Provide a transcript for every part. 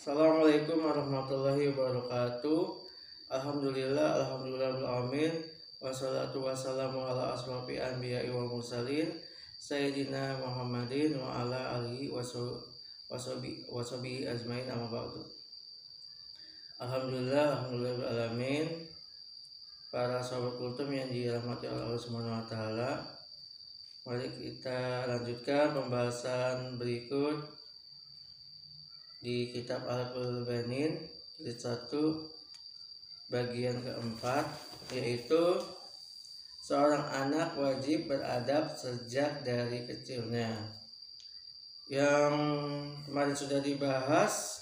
Assalamualaikum warahmatullahi wabarakatuh. Alhamdulillah alamin. Wassalatu wassalamu ala asrofi anbiya'i wal mursalin Sayyidina Muhammadin wa ala alihi washabihi ajmain, amma ba'du. Alhamdulillah alamin. Para sahabat kultum yang dirahmati oleh Allah Subhanahu wa taala, mari kita lanjutkan pembahasan berikut di kitab Al-Qur'anul Banin jilid 1 bagian keempat, yaitu seorang anak wajib beradab sejak dari kecilnya. Yang kemarin sudah dibahas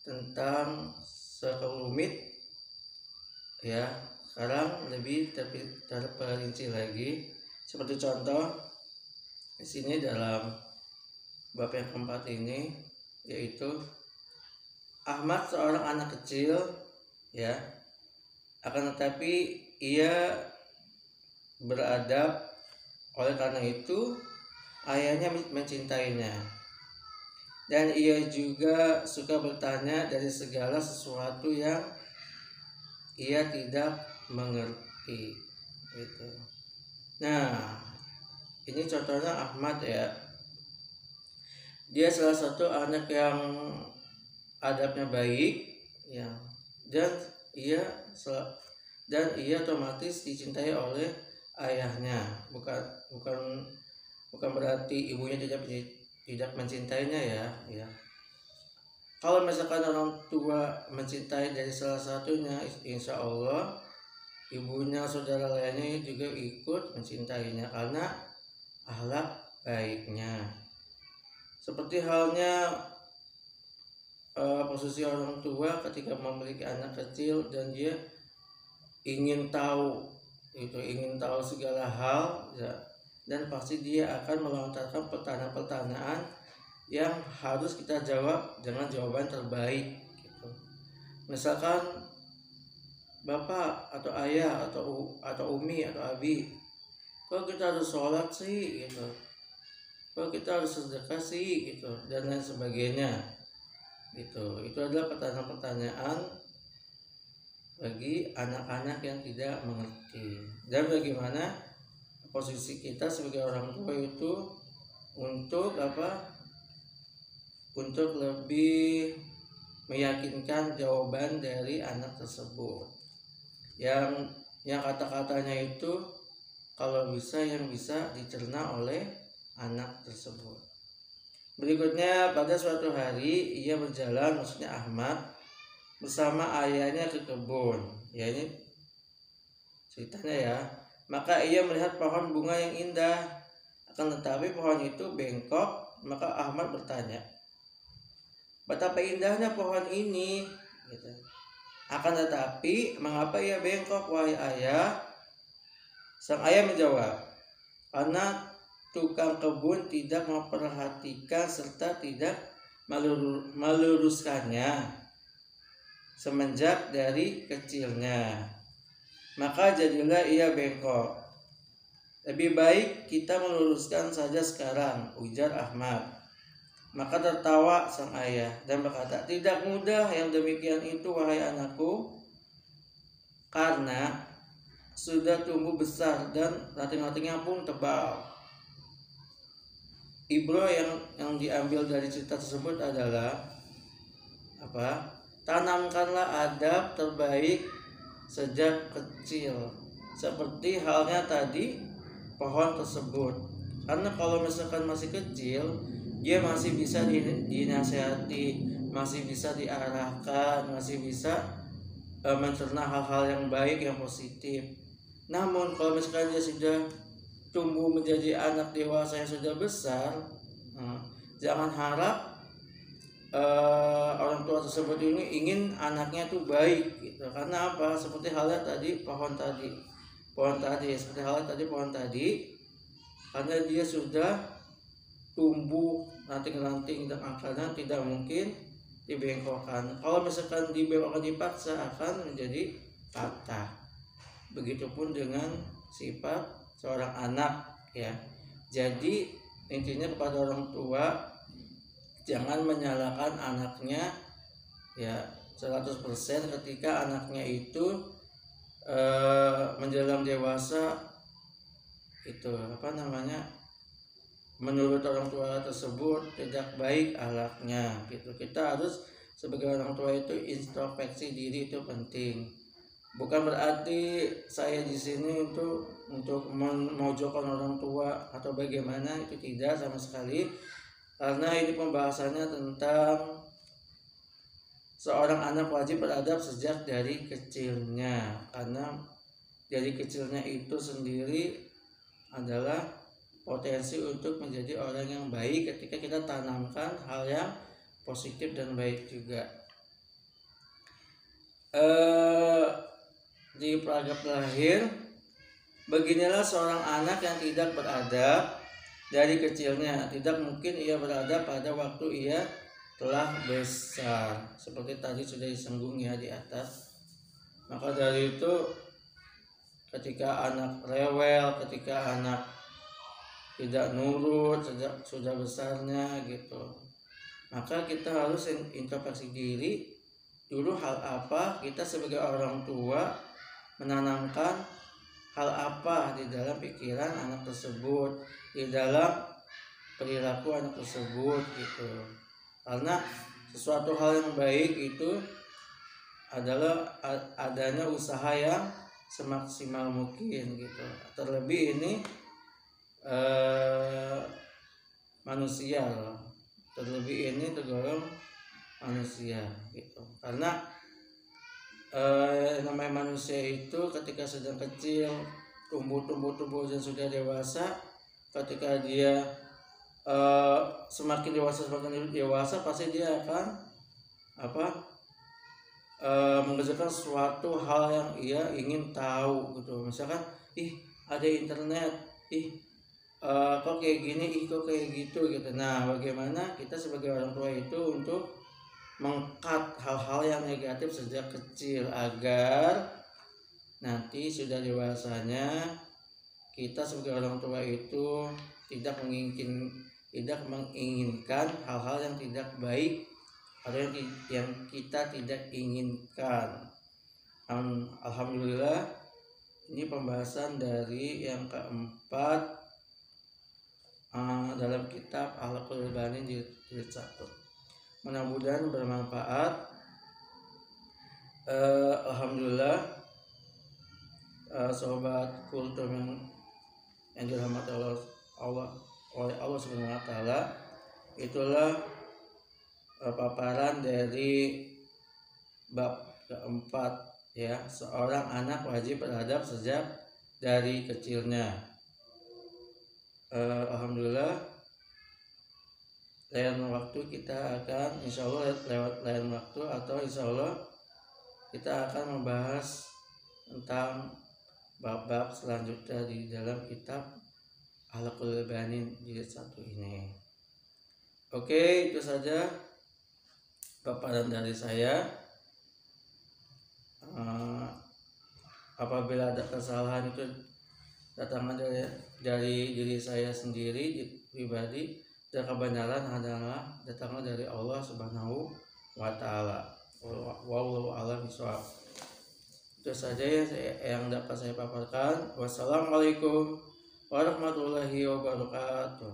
tentang sekelumit, ya, sekarang lebih terperinci lagi. Seperti contoh di sini dalam bab yang keempat ini, yaitu Ahmad seorang anak kecil, ya, akan tetapi ia beradab. Oleh karena itu ayahnya mencintainya, dan ia juga suka bertanya dari segala sesuatu yang ia tidak mengerti, gitu. Nah, ini contohnya Ahmad, ya. Dia salah satu anak yang adabnya baik, ya, dan ia otomatis dicintai oleh ayahnya. Bukan berarti ibunya tidak mencintainya, ya. Kalau misalkan orang tua mencintai dari salah satunya, insya Allah ibunya, saudara lainnya juga ikut mencintainya karena akhlak baiknya. Seperti halnya posisi orang tua ketika memiliki anak kecil dan dia ingin tahu segala hal, ya, dan pasti dia akan melontarkan pertanyaan-pertanyaan yang harus kita jawab dengan jawaban terbaik, gitu. Misalkan bapak atau ayah atau umi atau abi, kok kita harus sholat sih, gitu, kok kita harus sedekah sih, gitu, dan lain sebagainya, gitu. Itu adalah pertanyaan-pertanyaan bagi anak-anak yang tidak mengerti. Dan bagaimana posisi kita sebagai orang tua itu untuk untuk lebih meyakinkan jawaban dari anak tersebut, yang kata-katanya itu kalau bisa yang bisa dicerna oleh anak tersebut. Berikutnya, pada suatu hari ia berjalan, maksudnya Ahmad, bersama ayahnya ke kebun. Ya, ini ceritanya, ya. Maka ia melihat pohon bunga yang indah, akan tetapi pohon itu bengkok. Maka Ahmad bertanya, betapa indahnya pohon ini, gitu. Akan tetapi mengapa ia bengkok, wahai ayah? Sang ayah menjawab, karena tukang kebun tidak memperhatikan serta tidak meluruskannya semenjak dari kecilnya, maka jadilah ia bengkok. Lebih baik kita meluruskan saja sekarang, ujar Ahmad. Maka tertawa sang ayah dan berkata, tidak mudah yang demikian itu, wahai anakku, karena sudah tumbuh besar dan ranting-rantingnya pun tebal. Ibro yang diambil dari cerita tersebut adalah tanamkanlah adab terbaik sejak kecil, seperti halnya tadi pohon tersebut. Karena kalau misalkan masih kecil, dia masih bisa dinasihati, masih bisa diarahkan, masih bisa mencerna hal-hal yang baik, yang positif. Namun kalau misalkan dia sudah tumbuh menjadi anak dewasa yang sudah besar, jangan harap orang tua tersebut ini ingin anaknya itu baik, gitu. Karena apa? Seperti halnya tadi pohon tadi, karena dia sudah tumbuh ranting-ranting dan akarnya tidak mungkin dibengkokkan. Kalau misalkan dibengkokkan dipaksa akan menjadi patah. Begitupun dengan sifat seorang anak, ya. Jadi intinya kepada orang tua, jangan menyalahkan anaknya ya 100% ketika anaknya itu menjelang dewasa itu menurut orang tua tersebut tidak baik akhlaknya gitu. Kita harus sebagai orang tua itu introspeksi diri, itu penting. Bukan berarti saya di sini untuk memojokkan orang tua atau bagaimana, itu tidak sama sekali, karena ini pembahasannya tentang seorang anak wajib beradab sejak dari kecilnya, karena dari kecilnya itu sendiri adalah potensi untuk menjadi orang yang baik ketika kita tanamkan hal yang positif dan baik juga. Di peragap lahir, beginilah seorang anak yang tidak beradab dari kecilnya. Tidak mungkin ia beradab pada waktu ia telah besar, seperti tadi sudah disinggung ya di atas. Maka dari itu, ketika anak rewel, ketika anak tidak nurut sudah besarnya gitu, maka kita harus introspeksi diri dulu, hal apa kita sebagai orang tua menanamkan hal apa di dalam pikiran anak tersebut, di dalam perilaku anak tersebut gitu. Karena sesuatu hal yang baik itu adalah adanya usaha yang semaksimal mungkin gitu. Terlebih ini manusia, terlebih ini tergolong manusia gitu. Karena namanya manusia itu ketika sedang kecil, tumbuh dan sudah dewasa, ketika dia semakin dewasa pasti dia akan mengerjakan suatu hal yang ia ingin tahu gitu. Misalkan ada internet, kok kayak gini, kok kayak gitu gitu. Nah, bagaimana kita sebagai orang tua itu untuk meng-cut hal-hal yang negatif sejak kecil agar nanti sudah dewasanya kita sebagai orang tua itu tidak menginginkan hal-hal yang tidak baik atau yang kita tidak inginkan. Alhamdulillah, ini pembahasan dari yang keempat dalam kitab Akhlaqul Bani jilid 1. Mudah-mudahan bermanfaat. Alhamdulillah, sobat kultum yang dirahmati oleh Allah Subhanahu wa taala, itulah paparan dari bab keempat ya, seorang anak wajib beradab sejak dari kecilnya. Alhamdulillah, lain waktu kita akan insyaallah kita akan membahas tentang bab-bab selanjutnya di dalam kitab Akhlaqul Bani jilid 1 ini. Oke, itu saja paparan dari saya. Apabila ada kesalahan itu datangnya dari diri saya sendiri pribadi, dan kebenaran adalah datangnya dari Allah Subhanahu wa taala. Wallahu a'lam bishawab. Itu saja yang dapat saya paparkan. Wassalamualaikum warahmatullahi wabarakatuh.